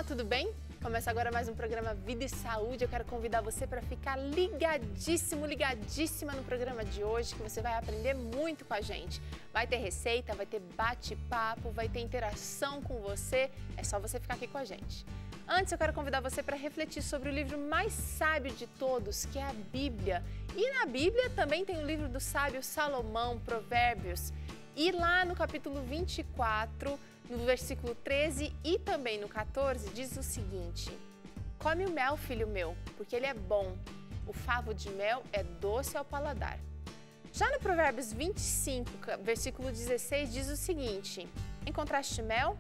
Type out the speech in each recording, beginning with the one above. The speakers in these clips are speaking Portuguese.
Olá, tudo bem? Começa agora mais um programa Vida e Saúde. Eu quero convidar você para ficar ligadíssimo, ligadíssima no programa de hoje, que você vai aprender muito com a gente. Vai ter receita, vai ter bate-papo, vai ter interação com você. É só você ficar aqui com a gente. Antes, eu quero convidar você para refletir sobre o livro mais sábio de todos, que é a Bíblia. E na Bíblia também tem o livro do sábio Salomão, Provérbios. E lá no capítulo 24, no versículo 13 e também no 14, diz o seguinte: come o mel, filho meu, porque ele é bom. O favo de mel é doce ao paladar. Já no Provérbios 25, versículo 16, diz o seguinte: encontraste mel?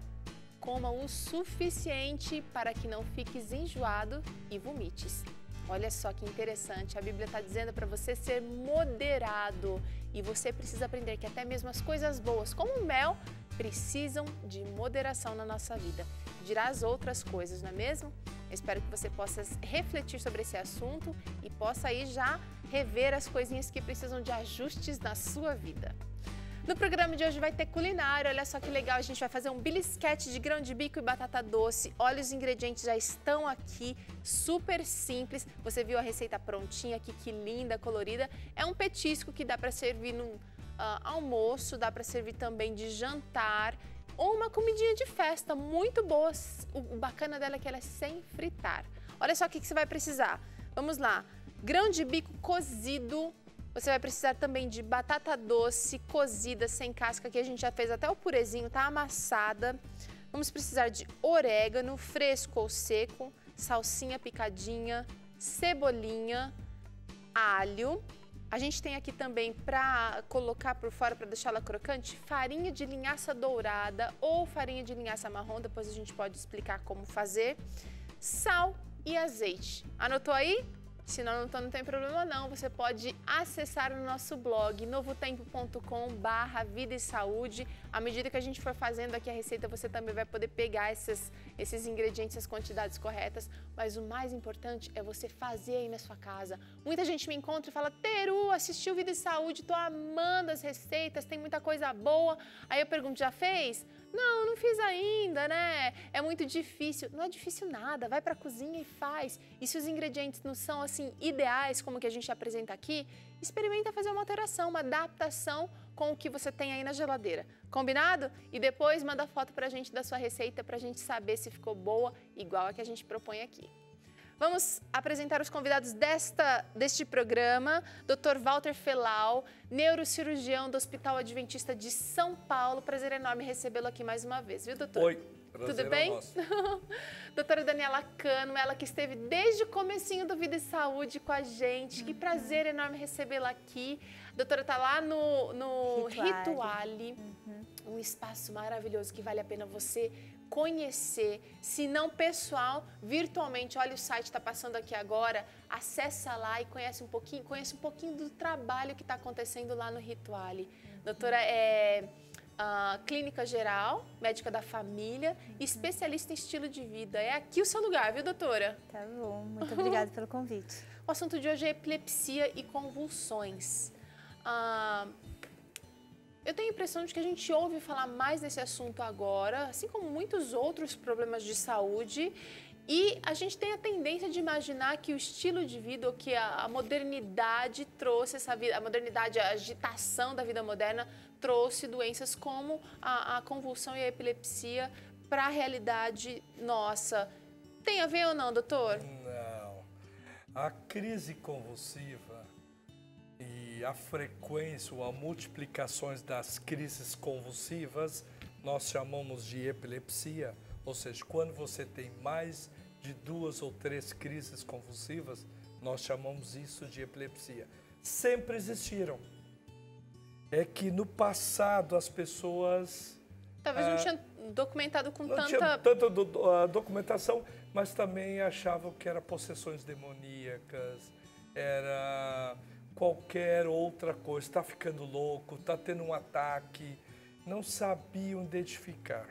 Coma o suficiente para que não fiques enjoado e vomites. Olha só que interessante, a Bíblia está dizendo para você ser moderado e você precisa aprender que até mesmo as coisas boas, como o mel, precisam de moderação na nossa vida. Dirá as outras coisas, não é mesmo? Eu espero que você possa refletir sobre esse assunto e possa aí já rever as coisinhas que precisam de ajustes na sua vida. No programa de hoje vai ter culinária, olha só que legal, a gente vai fazer um belisquete de grão de bico e batata doce. Olha, os ingredientes já estão aqui, super simples. Você viu a receita prontinha aqui, que linda, colorida. É um petisco que dá para servir no almoço, dá para servir também de jantar ou uma comidinha de festa, muito boa. O bacana dela é que ela é sem fritar. Olha só o que você vai precisar. Vamos lá, grão de bico cozido. Você vai precisar também de batata doce cozida, sem casca, que a gente já fez até o purezinho, tá amassada. Vamos precisar de orégano, fresco ou seco, salsinha picadinha, cebolinha, alho. A gente tem aqui também, para colocar por fora, para deixá-la crocante, farinha de linhaça dourada ou farinha de linhaça marrom, depois a gente pode explicar como fazer. Sal e azeite. Anotou aí? Se não anotou, não tem problema não, você pode acessar o nosso blog novotempo.com/vida e saúde. À medida que a gente for fazendo aqui a receita, você também vai poder pegar esses ingredientes, as quantidades corretas, mas o mais importante é você fazer aí na sua casa. Muita gente me encontra e fala: Teru, assistiu Vida e Saúde, tô amando as receitas, tem muita coisa boa. Aí eu pergunto, já fez? Não fiz ainda, né? É muito difícil. Não é difícil nada, vai pra cozinha e faz. E se os ingredientes não são assim ideais como que a gente apresenta aqui, experimenta fazer uma alteração, uma adaptação com o que você tem aí na geladeira. Combinado? E depois manda foto pra gente da sua receita pra gente saber se ficou boa, igual a que a gente propõe aqui. Vamos apresentar os convidados deste programa, Dr. Walter Felau, neurocirurgião do Hospital Adventista de São Paulo. Prazer enorme recebê-lo aqui mais uma vez, viu, doutor? Oi, prazer. Tudo bem? Doutora Daniela Cano, ela que esteve desde o comecinho do Vida e Saúde com a gente. Que prazer enorme recebê-la aqui. A doutora está lá no Rituale, um espaço maravilhoso que vale a pena você conhecer, se não pessoal, virtualmente. Olha, o site está passando aqui agora, acessa lá e conhece um pouquinho do trabalho que está acontecendo lá no Rituale. Doutora é clínica geral, médica da família, especialista em estilo de vida. É aqui o seu lugar, viu, doutora? Tá bom, muito obrigada pelo convite. O assunto de hoje é epilepsia e convulsões. Eu tenho a impressão de que a gente ouve falar mais desse assunto agora, assim como muitos outros problemas de saúde, e a gente tem a tendência de imaginar que o estilo de vida, ou que a modernidade trouxe essa vida, a modernidade, a agitação da vida moderna trouxe doenças como a convulsão e a epilepsia para a realidade nossa. Tem a ver ou não, doutor? Não. A crise convulsiva e a frequência ou a multiplicações das crises convulsivas, nós chamamos de epilepsia, ou seja, quando você tem mais de 2 ou 3 crises convulsivas, nós chamamos isso de epilepsia. Sempre existiram. É que no passado as pessoas... Talvez não tinha documentado com não tanta... tinha tanta documentação, mas também achavam que era possessões demoníacas, era qualquer outra coisa, está ficando louco, está tendo um ataque, não sabiam identificar.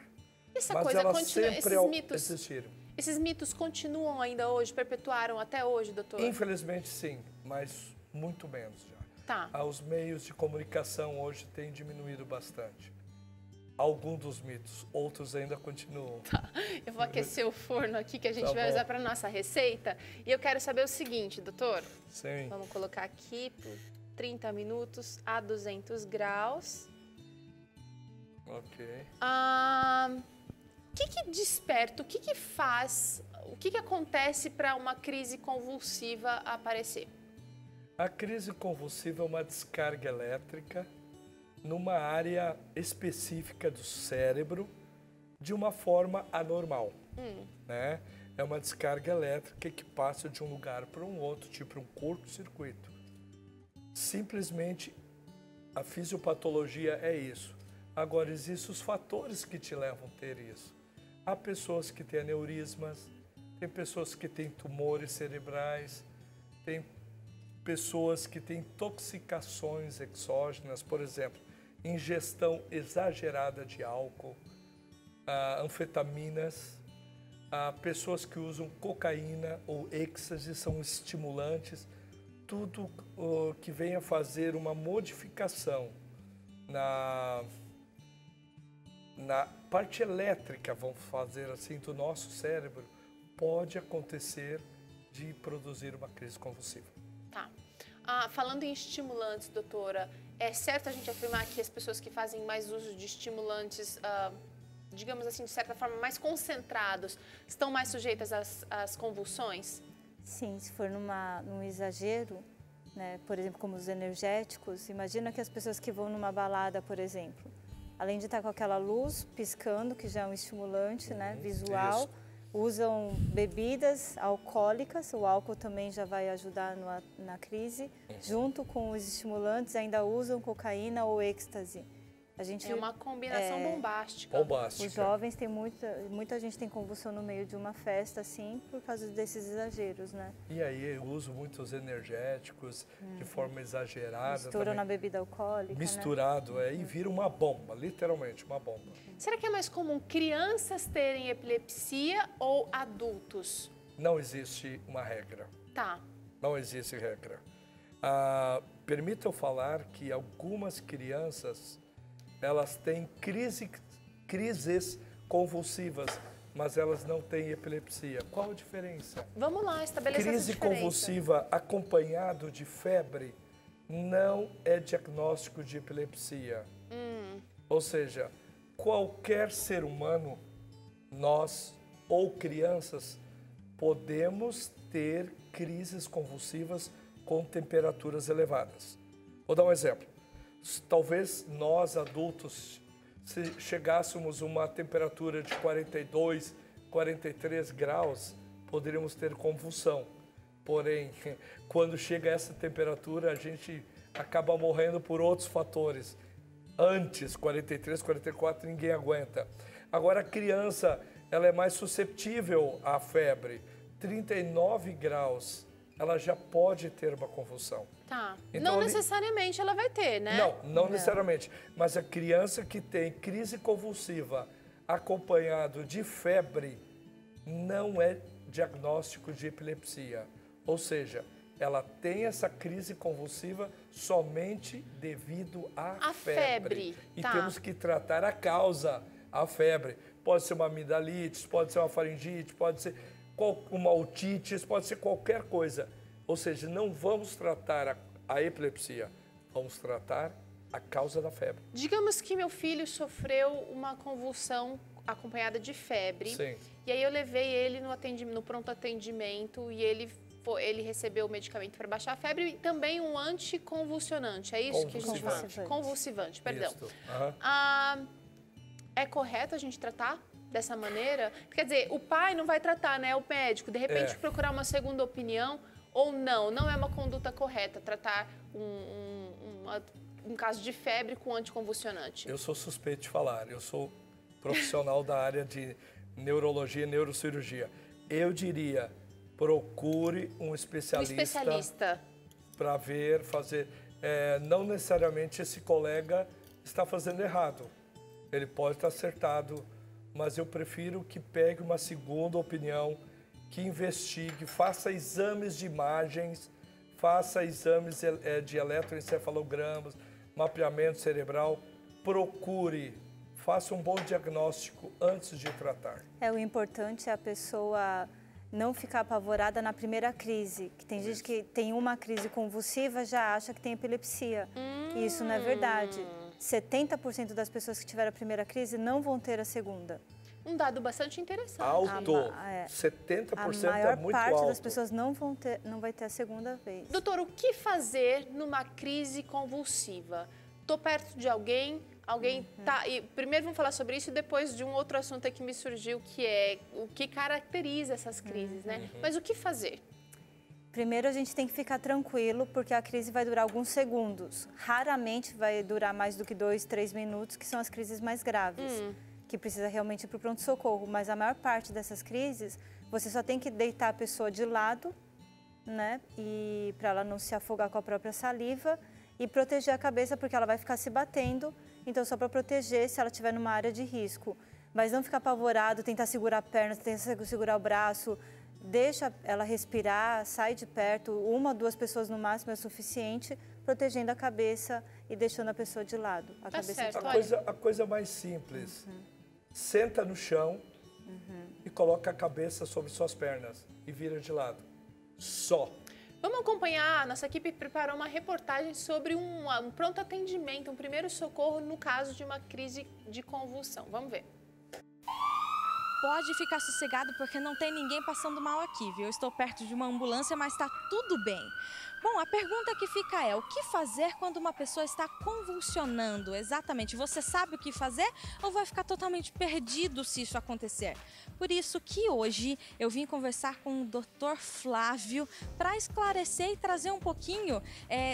Essa mas coisa elas continua, sempre existiram. Esses mitos continuam ainda hoje, perpetuaram até hoje, doutor? Infelizmente sim, mas muito menos já. Tá. Os meios de comunicação hoje têm diminuído bastante. alguns dos mitos, outros ainda continuam. Tá. Eu vou aquecer o forno aqui que a gente vai usar para nossa receita. E eu quero saber o seguinte, doutor. Sim. Vamos colocar aqui por 30 minutos a 200 graus. Ok. O que desperta, o que faz, o que acontece para uma crise convulsiva aparecer? A crise convulsiva é uma descarga elétrica numa área específica do cérebro de uma forma anormal, né? É uma descarga elétrica que passa de um lugar para um outro, tipo um curto-circuito. Simplesmente a fisiopatologia é isso. Agora, existem os fatores que te levam a ter isso. Há pessoas que têm aneurismas, tem pessoas que têm tumores cerebrais, tem pessoas que têm intoxicações exógenas, por exemplo, ingestão exagerada de álcool, anfetaminas, pessoas que usam cocaína ou êxtase, são estimulantes, tudo que venha fazer uma modificação na parte elétrica, vamos fazer assim, do nosso cérebro, pode acontecer de produzir uma crise convulsiva. Tá. Falando em estimulantes, doutora, é certo a gente afirmar que as pessoas que fazem mais uso de estimulantes, digamos assim, de certa forma, mais concentrados, estão mais sujeitas às convulsões? Sim, se for num exagero, né, por exemplo, como os energéticos, imagina que as pessoas que vão numa balada, por exemplo, além de estar com aquela luz piscando, que já é um estimulante, né, visual, isso. usam bebidas alcoólicas, o álcool também já vai ajudar na crise, junto com os estimulantes ainda usam cocaína ou êxtase. É uma combinação bombástica. Os jovens têm muita gente tem convulsão no meio de uma festa, assim, por causa desses exageros, né? E aí eu uso muitos energéticos de forma exagerada. Misturam na bebida alcoólica, misturado, né? E vira uma bomba, literalmente uma bomba. Será que é mais comum crianças terem epilepsia ou adultos? Não existe uma regra. Tá. Não existe regra. Permita eu falar que algumas crianças, elas têm crises convulsivas, mas elas não têm epilepsia. Qual a diferença? Vamos lá, estabelecer essa Crise diferença. convulsiva acompanhado de febre não é diagnóstico de epilepsia. Ou seja, qualquer ser humano, nós ou crianças, podemos ter crises convulsivas com temperaturas elevadas. Vou dar um exemplo. Talvez nós, adultos, se chegássemos a uma temperatura de 42, 43 graus, poderíamos ter convulsão. Porém, quando chega a essa temperatura, a gente acaba morrendo por outros fatores. Antes, 43, 44, ninguém aguenta. Agora, a criança, ela é mais susceptível à febre. 39 graus, ela já pode ter uma convulsão. Tá. Então, não necessariamente ela vai ter, né? Não necessariamente. Mas a criança que tem crise convulsiva acompanhado de febre não é diagnóstico de epilepsia. Ou seja, ela tem essa crise convulsiva somente devido à febre. E temos que tratar a causa, a febre. Pode ser uma amidalite, pode ser uma faringite, pode ser uma otite, pode ser qualquer coisa. Ou seja, não vamos tratar a epilepsia, vamos tratar a causa da febre. Digamos que meu filho sofreu uma convulsão acompanhada de febre. Sim. E aí eu levei ele no pronto atendimento e ele recebeu o medicamento para baixar a febre e também um anticonvulsionante. É isso que a gente fala? Convulsivante, perdão. É correto a gente tratar dessa maneira? Quer dizer, o pai não vai tratar, né? O médico, de repente, procurar uma segunda opinião ou não? Não é uma conduta correta tratar um caso de febre com anticonvulsionante? Eu sou suspeito de falar. Eu sou profissional da área de neurologia e neurocirurgia. Eu diria, procure um especialista para fazer. Não necessariamente esse colega está fazendo errado. Ele pode estar acertado, mas eu prefiro que pegue uma segunda opinião, que investigue, faça exames de imagens, faça exames de eletroencefalogramas, mapeamento cerebral, procure faça um bom diagnóstico antes de tratar. O importante é a pessoa não ficar apavorada na primeira crise. Que tem gente que tem uma crise convulsiva já acha que tem epilepsia. E isso não é verdade. 70% das pessoas que tiveram a primeira crise não vão ter a segunda. Um dado bastante interessante. Alto. 70% a é muito maior alto. parte das pessoas não vai ter a segunda vez. Doutor, o que fazer numa crise convulsiva? Estou perto de alguém tá... E primeiro vamos falar sobre isso e depois de um outro assunto que me surgiu, que é o que caracteriza essas crises, né? Mas o que fazer? Primeiro, a gente tem que ficar tranquilo, porque a crise vai durar alguns segundos. Raramente vai durar mais do que 2, 3 minutos, que são as crises mais graves, que precisa realmente ir para o pronto-socorro. Mas a maior parte dessas crises, você só tem que deitar a pessoa de lado, né? E para ela não se afogar com a própria saliva e proteger a cabeça, porque ela vai ficar se batendo. Então, só para proteger se ela estiver numa área de risco. Mas não ficar apavorado, tentar segurar a perna, tentar segurar o braço. Deixa ela respirar, sai de perto, 1 ou 2 pessoas no máximo é suficiente, protegendo a cabeça e deixando a pessoa de lado. A cabeça certo, a coisa mais simples, senta no chão e coloca a cabeça sobre suas pernas e vira de lado. Só. Vamos acompanhar, nossa equipe preparou uma reportagem sobre um pronto atendimento, um primeiro socorro no caso de uma crise de convulsão. Vamos ver. Pode ficar sossegado porque não tem ninguém passando mal aqui, viu? Eu estou perto de uma ambulância, mas está tudo bem. Bom, a pergunta que fica é, o que fazer quando uma pessoa está convulsionando? Exatamente, você sabe o que fazer ou vai ficar totalmente perdido se isso acontecer? Por isso que hoje eu vim conversar com o Dr. Flávio para esclarecer e trazer um pouquinho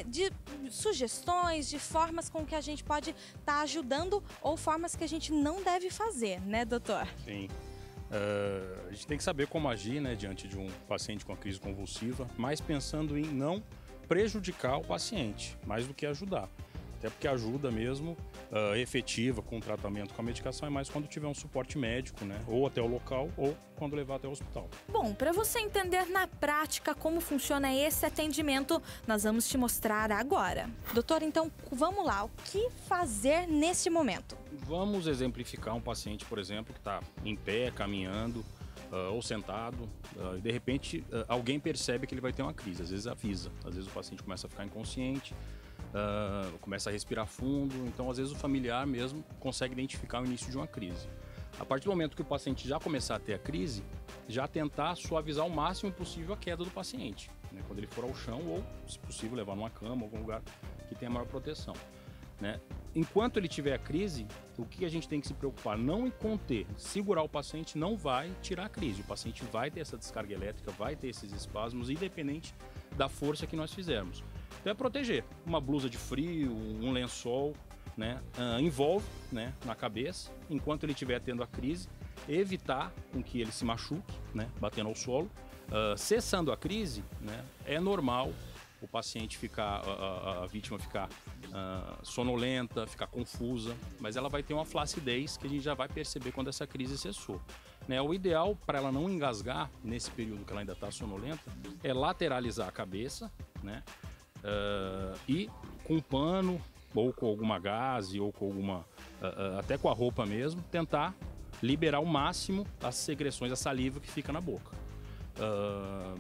de sugestões, de formas com que a gente pode estar ajudando ou formas que a gente não deve fazer, né, doutor? Sim. A gente tem que saber como agir, né, diante de um paciente com a crise convulsiva, mas pensando em não prejudicar o paciente, mais do que ajudar. Até porque ajuda mesmo, efetiva com o tratamento com a medicação, é mais quando tiver um suporte médico, né, ou até o local, ou quando levar até o hospital. Bom, para você entender na prática como funciona esse atendimento, nós vamos te mostrar agora. Doutor, então, vamos lá, o que fazer nesse momento? Vamos exemplificar um paciente, por exemplo, que está em pé, caminhando ou sentado, e de repente alguém percebe que ele vai ter uma crise, às vezes avisa, às vezes o paciente começa a ficar inconsciente, começa a respirar fundo, então às vezes o familiar mesmo consegue identificar o início de uma crise. A partir do momento que o paciente já começar a ter a crise, já tentar suavizar o máximo possível a queda do paciente, né? Quando ele for ao chão ou, se possível, levar numa cama, algum lugar que tenha maior proteção, né? Enquanto ele tiver a crise, o que a gente tem que se preocupar? Não em conter, segurar o paciente não vai tirar a crise. O paciente vai ter essa descarga elétrica, vai ter esses espasmos, independente da força que nós fizermos. Então é proteger. Uma blusa de frio, um lençol, né? Envolve, né, na cabeça, enquanto ele estiver tendo a crise, evitar com que ele se machuque, né, batendo ao solo. Cessando a crise, né, é normal o paciente ficar, a vítima ficar sonolenta, ficar confusa, mas ela vai ter uma flacidez que a gente já vai perceber quando essa crise cessou, né? O ideal para ela não engasgar nesse período que ela ainda está sonolenta é lateralizar a cabeça, né? E com um pano ou com alguma gaze ou com alguma, até com a roupa mesmo, tentar liberar ao máximo as secreções, a saliva que fica na boca.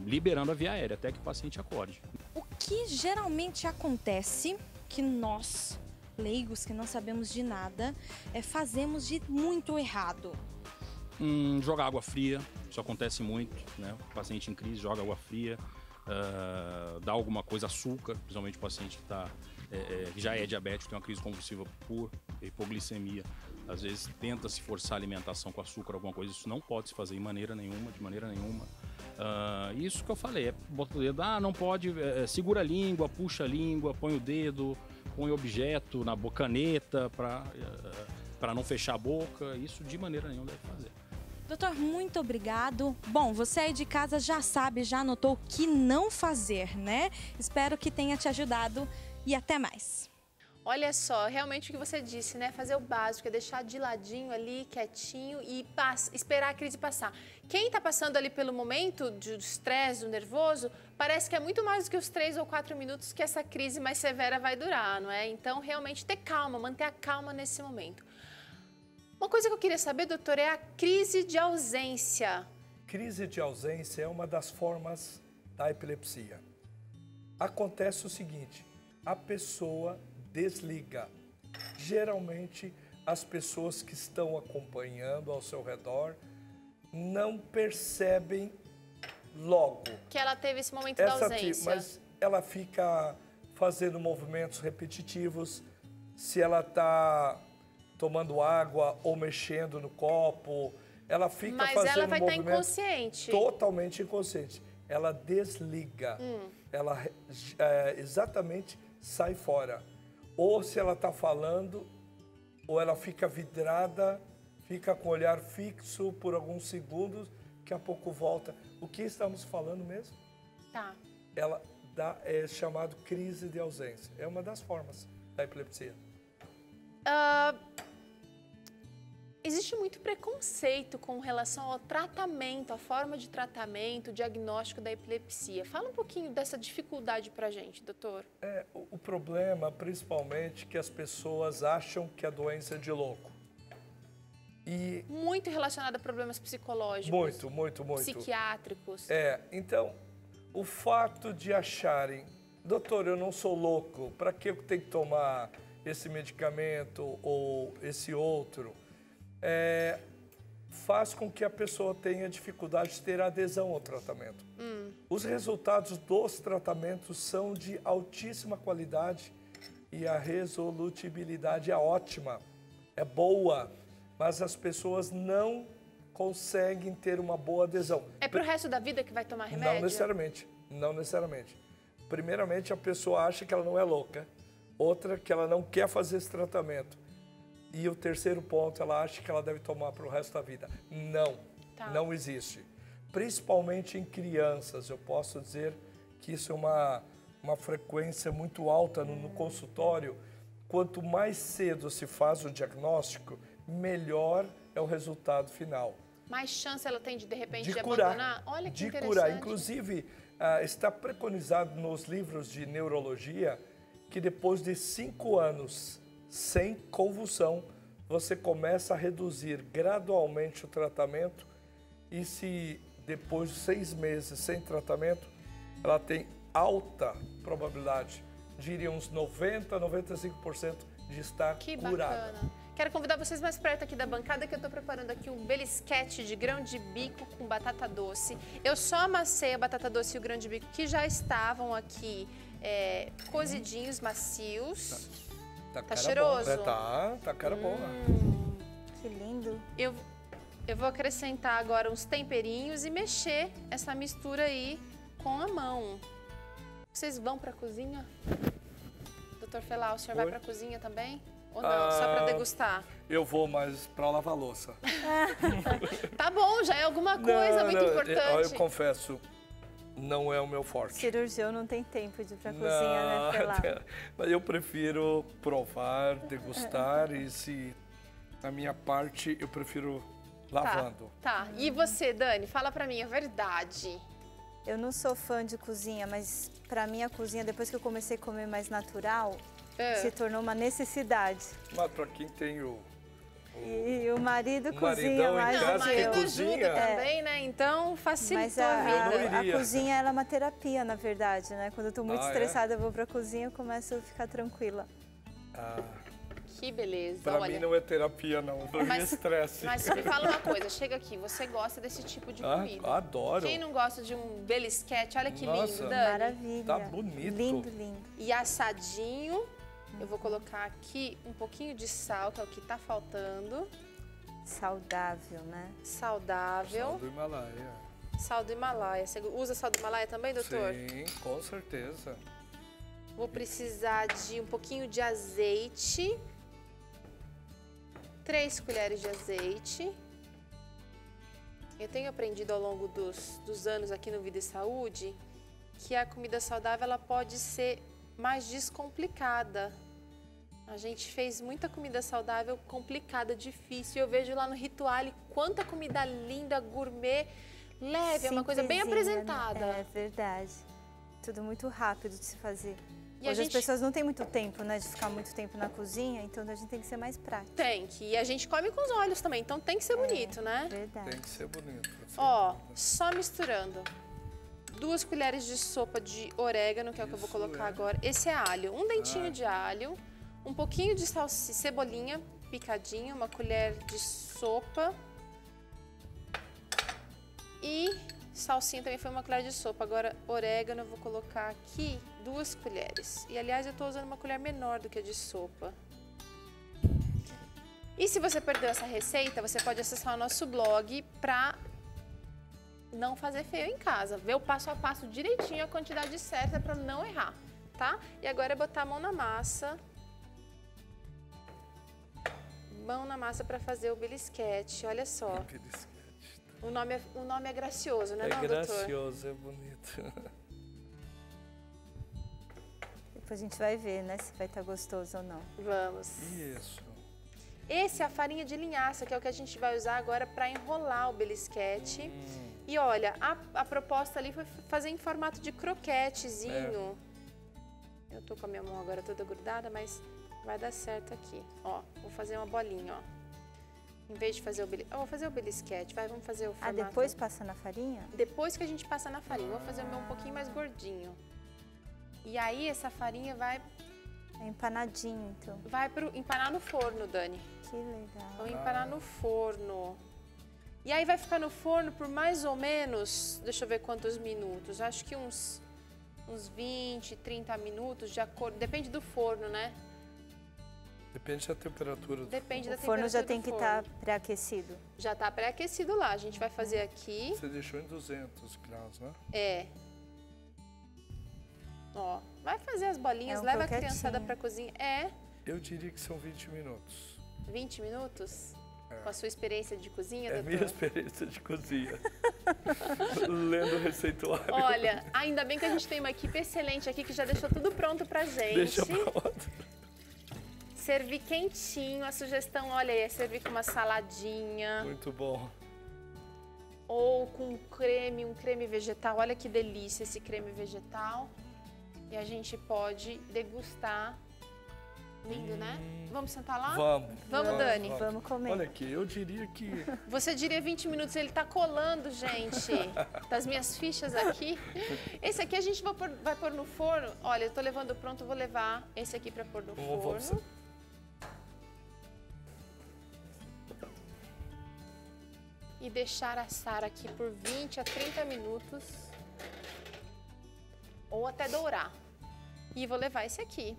Liberando a via aérea até que o paciente acorde. O que geralmente acontece, que nós, leigos, que não sabemos de nada, fazemos de muito errado? Jogar água fria, isso acontece muito, né? O paciente em crise joga água fria, dá alguma coisa, açúcar, principalmente o paciente que já é diabético, tem uma crise convulsiva por hipoglicemia. Às vezes tenta se forçar a alimentação com açúcar, alguma coisa, isso não pode se fazer de maneira nenhuma. Isso que eu falei, bota o dedo, não pode, segura a língua, puxa a língua, põe o dedo, põe objeto na caneta para não fechar a boca, isso de maneira nenhuma deve fazer. Doutor, muito obrigado. Bom, você aí de casa já sabe, já anotou o que não fazer, né? Espero que tenha te ajudado e até mais. Olha só, realmente o que você disse, né? Fazer o básico, é deixar de ladinho ali, quietinho e esperar a crise passar. Quem está passando ali pelo momento do estresse, do nervoso, parece que é muito mais do que os 3 ou 4 minutos que essa crise mais severa vai durar, não é? Então, realmente ter calma, manter a calma nesse momento. Uma coisa que eu queria saber, doutor, é a crise de ausência. Crise de ausência é uma das formas da epilepsia. Acontece o seguinte, a pessoa desliga. Geralmente, as pessoas que estão acompanhando ao seu redor não percebem logo. Que ela teve esse momento da ausência. Mas ela fica fazendo movimentos repetitivos. Se ela está tomando água ou mexendo no copo, ela fica mas fazendo ela vai estar movimentos inconsciente. totalmente inconsciente. Ela desliga. Ela exatamente sai fora. Ou se ela está falando, ou ela fica vidrada, fica com o olhar fixo por alguns segundos, daqui a pouco volta. O que estamos falando mesmo? Tá. Ela é chamado crise de ausência. É uma das formas da epilepsia. Existe muito preconceito com relação ao tratamento, a forma de tratamento, o diagnóstico da epilepsia. Fala um pouquinho dessa dificuldade pra gente, doutor. O problema, principalmente, que as pessoas acham que a doença é de louco. E Muito relacionado a problemas psicológicos. muito. Psiquiátricos. Então, o fato de acharem, doutor, eu não sou louco, para que eu tenho que tomar esse medicamento ou esse outro, faz com que a pessoa tenha dificuldade de ter adesão ao tratamento. Os resultados dos tratamentos são de altíssima qualidade e a resolutibilidade é ótima, é boa, mas as pessoas não conseguem ter uma boa adesão. É pro resto da vida que vai tomar remédio? Não necessariamente. Primeiramente, a pessoa acha que ela não é louca. Outra, que ela não quer fazer esse tratamento. E o terceiro ponto, ela acha que ela deve tomar para o resto da vida. Não existe. Principalmente em crianças, eu posso dizer que isso é uma frequência muito alta no consultório. Quanto mais cedo se faz o diagnóstico, melhor é o resultado final. Mais chance ela tem de repente, de curar, abandonar? Olha que de interessante. curar. Inclusive, está preconizado nos livros de neurologia que depois de 5 anos sem convulsão, você começa a reduzir gradualmente o tratamento e se depois de 6 meses sem tratamento, ela tem alta probabilidade, diria uns 90, 95% de estar curada. Bacana. Quero convidar vocês mais perto aqui da bancada que eu estou preparando aqui um belisquete de grão de bico com batata doce. Eu só amassei a batata doce e o grão de bico que já estavam aqui cozidinhos, macios. Tá cheiroso? Tá cara boa. Que lindo. Eu vou acrescentar agora uns temperinhos e mexer essa mistura aí com a mão. Vocês vão para a cozinha? Doutor Felau, o senhor vai para a cozinha também? Ou não, só para degustar? Eu vou, mas para lavar louça. Tá bom, já é alguma coisa muito importante. Eu confesso, não é o meu forte. Cirurgião não tem tempo de ir para a cozinha, né, Felau? Mas eu prefiro provar, degustar e se a minha parte eu prefiro lavando. Tá. E você, Dani, fala para mim a verdade. Eu não sou fã de cozinha, mas para mim a cozinha, depois que eu comecei a comer mais natural, se tornou uma necessidade. Mas para quem tem E o marido cozinha mais do que eu. Ajuda também, né? Então facilitou a vida. A cozinha ela é uma terapia, na verdade, né? Quando eu tô muito estressada, eu vou pra cozinha, eu começo a ficar tranquila. Que beleza. Pra mim não é terapia, não. Pra mim é estresse. Mas me fala uma coisa, chega aqui, você gosta desse tipo de comida? Adoro. Quem não gosta de um belisquete? Olha que lindo, Dani. Maravilha. Tá bonito. Lindo, lindo. E assadinho, eu vou colocar aqui um pouquinho de sal, que é o que tá faltando. Saudável, né? Saudável. Sal do Himalaia. Sal do Himalaia. Você usa sal do Himalaia também, doutor? Sim, com certeza. Vou precisar de um pouquinho de azeite. 3 colheres de azeite. Eu tenho aprendido ao longo dos anos aqui no Vida e Saúde que a comida saudável ela pode ser mais descomplicada. A gente fez muita comida saudável complicada, difícil. Eu vejo lá no Rituale quanta comida linda, gourmet, leve, é uma coisa bem apresentada. É verdade. Tudo muito rápido de se fazer. E Hoje as pessoas não têm muito tempo, né, de ficar muito tempo na cozinha, então a gente tem que ser mais prático. Tem que. E a gente come com os olhos também, então tem que ser bonito, né? Verdade. Tem que ser bonito. Ó, só misturando. 2 colheres de sopa de orégano, que é o que eu vou colocar agora. Esse é alho. Um dentinho de alho. Um pouquinho de cebolinha picadinha. Uma colher de sopa. E salsinha também foi uma colher de sopa. Agora, orégano eu vou colocar aqui 2 colheres. E, aliás, eu tô usando uma colher menor do que a de sopa. E se você perdeu essa receita, você pode acessar o nosso blog pra não fazer feio em casa. Ver o passo a passo direitinho, a quantidade certa pra não errar, tá? E agora é botar a mão na massa. Mão na massa pra fazer o belisquete, olha só. O nome é gracioso, né, não, doutor? É gracioso, é bonito. Depois a gente vai ver, né, se vai estar gostoso ou não. Vamos. Isso. Esse é a farinha de linhaça, que é o que a gente vai usar agora para enrolar o belisquete. E olha, a proposta ali foi fazer em formato de croquetezinho. Eu tô com a minha mão agora toda grudada, mas vai dar certo aqui. Ó, vou fazer uma bolinha, ó. Em vez de fazer eu vou fazer o belisquete, vamos fazer o formato. Ah, depois passa na farinha? Depois que a gente passa na farinha, vou fazer o meu um pouquinho mais gordinho. E aí essa farinha vai... É empanadinho, então. Vai empanar no forno, Dani. Que legal. Vamos empanar no forno. E aí vai ficar no forno por mais ou menos, deixa eu ver quantos minutos, acho que uns 20, 30 minutos, de acordo, depende do forno, né? Depende da temperatura. Depende da temperatura do forno. O forno já tem que estar pré-aquecido. Já está pré-aquecido lá, a gente vai fazer aqui. Você deixou em 200 graus, né? É. Ó, vai fazer as bolinhas, leva a criançada pra cozinha. Eu diria que são 20 minutos. 20 minutos? Com a sua experiência de cozinha, doutor? Minha experiência de cozinha. Lendo o receituário. Olha, ainda bem que a gente tem uma equipe excelente aqui que já deixou tudo pronto pra gente. Deixa pronto. Servir quentinho, a sugestão, olha aí, é servir com uma saladinha. Muito bom. Ou com um creme vegetal. Olha que delícia esse creme vegetal. E a gente pode degustar. Lindo, né? Vamos sentar lá? Vamos, Dani? Vamos comer. Olha aqui, eu diria que... Você diria 20 minutos, ele tá colando, gente, das minhas fichas aqui. Esse aqui a gente vai pôr no forno. Olha, eu tô levando pronto, vou levar esse aqui para pôr no forno. E deixar assar aqui por 20 a 30 minutos. Ou até dourar. E vou levar esse aqui.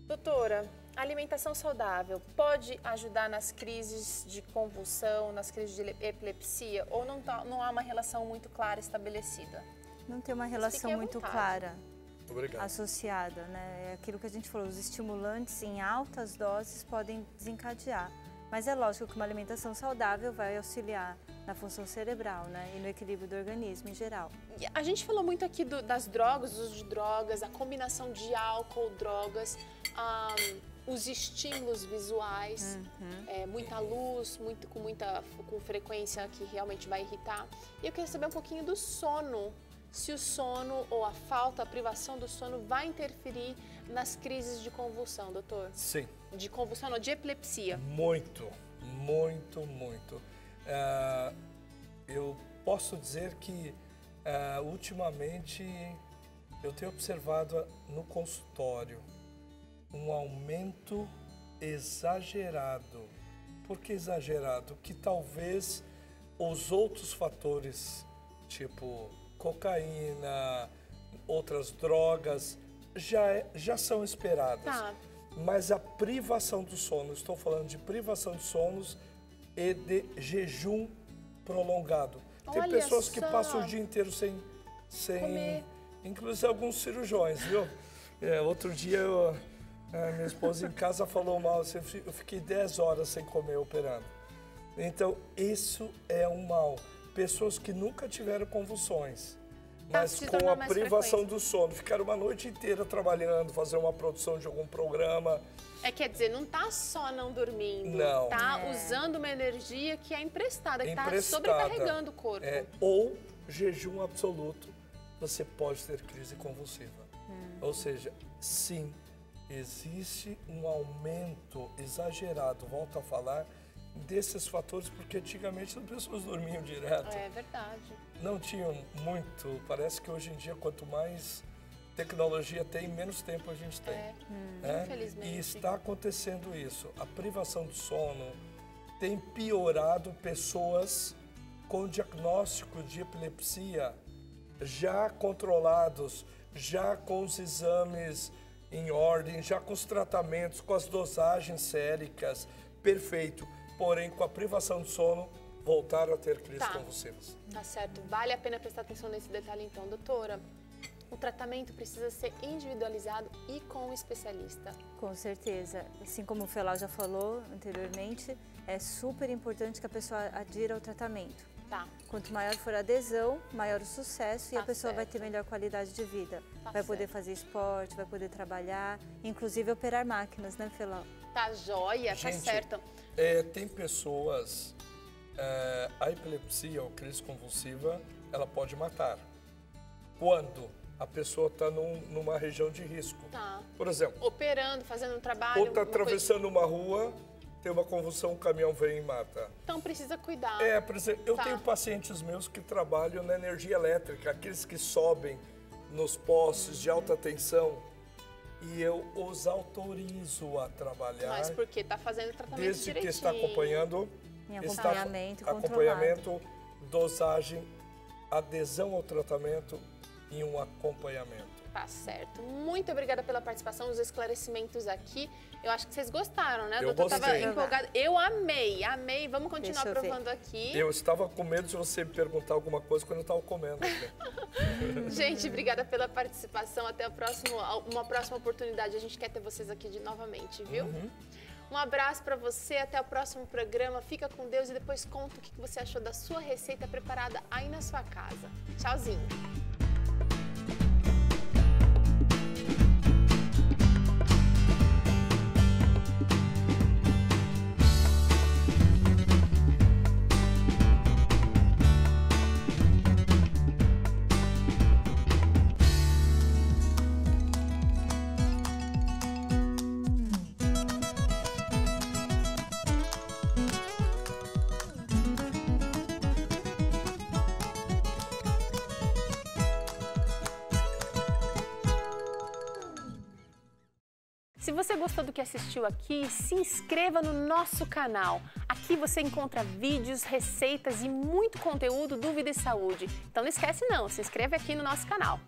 Doutora, a alimentação saudável pode ajudar nas crises de convulsão, nas crises de epilepsia? Ou não há uma relação muito clara estabelecida? Não tem uma relação muito clara associada, né? É aquilo que a gente falou, os estimulantes em altas doses podem desencadear. Mas é lógico que uma alimentação saudável vai auxiliar na função cerebral, né? E no equilíbrio do organismo em geral. A gente falou muito aqui das drogas, do uso de drogas, a combinação de álcool, drogas, os estímulos visuais, muita luz, com frequência que realmente vai irritar. E eu queria saber um pouquinho do sono. Se o sono ou a falta, a privação do sono vai interferir nas crises de convulsão, doutor? Sim. De convulsão ou de epilepsia? Muito, muito, muito. Eu posso dizer que ultimamente eu tenho observado no consultório um aumento exagerado. Por que exagerado? Que talvez os outros fatores, tipo cocaína, outras drogas, já são esperadas. Tá. Mas a privação do sono, estou falando de privação de sonos e de jejum prolongado. Tem Olha pessoas que só. passam o dia inteiro sem comer. Inclusive alguns cirurgiões, viu? Outro dia minha esposa em casa falou mal, eu fiquei 10 horas sem comer operando. Então isso é um mal. Pessoas que nunca tiveram convulsões, mas se com tornar a mais privação frequente. do sono. Ficar uma noite inteira trabalhando, fazer uma produção de algum programa. Quer dizer, não tá só não dormindo. Não. Tá usando uma energia que é emprestada, que tá Emprestada. sobrecarregando o corpo. Ou jejum absoluto, você pode ter crise convulsiva. Ou seja, sim, existe um aumento exagerado, volto a falar, desses fatores, porque antigamente as pessoas dormiam direto. É verdade. Não tinham muito, parece que hoje em dia, quanto mais tecnologia tem, menos tempo a gente tem. Infelizmente. E está acontecendo isso. A privação do sono tem piorado pessoas com diagnóstico de epilepsia já controlados, já com os exames em ordem, já com os tratamentos, com as dosagens séricas, perfeito. Porém, com a privação de sono, voltaram a ter crises convulsivas. Tá certo. Vale a pena prestar atenção nesse detalhe então, doutora. O tratamento precisa ser individualizado e com um especialista. Com certeza. Assim como o Felau já falou anteriormente, é super importante que a pessoa adira ao tratamento. Tá. Quanto maior for a adesão, maior o sucesso e a pessoa vai ter certo. melhor qualidade de vida. Tá vai poder certo. fazer esporte, vai poder trabalhar, inclusive operar máquinas, né, Felau? Tá joia, Gente, tá certo. Tem pessoas, a epilepsia ou crise convulsiva, ela pode matar. Quando a pessoa está numa região de risco. Tá. Por exemplo, Operando, fazendo um trabalho. ou está uma coisa- atravessando uma rua, tem uma convulsão, um caminhão vem e mata. Então precisa cuidar. Por exemplo, eu Tá. tenho pacientes meus que trabalham na energia elétrica, aqueles que sobem nos postes de alta tensão, e eu os autorizo a trabalhar. Mas porque tá fazendo tratamento Desde direitinho. que está acompanhando, Em acompanhamento controlado. acompanhamento, dosagem, adesão ao tratamento e um acompanhamento. Tá certo. Muito obrigada pela participação, os esclarecimentos aqui. Eu acho que vocês gostaram, né? Eu Doutor tava gostei. empolgado. Eu amei. Vamos continuar Deixa eu ver. provando aqui. Eu estava com medo de você me perguntar alguma coisa quando eu estava comendo. Gente, obrigada pela participação. Até uma próxima oportunidade. A gente quer ter vocês aqui novamente, viu? Um abraço para você, até o próximo programa. Fica com Deus e depois conta o que você achou da sua receita preparada aí na sua casa. Tchauzinho. Se você gostou do que assistiu aqui, se inscreva no nosso canal. Aqui você encontra vídeos, receitas e muito conteúdo do Vida e Saúde. Então não esquece não, se inscreve aqui no nosso canal.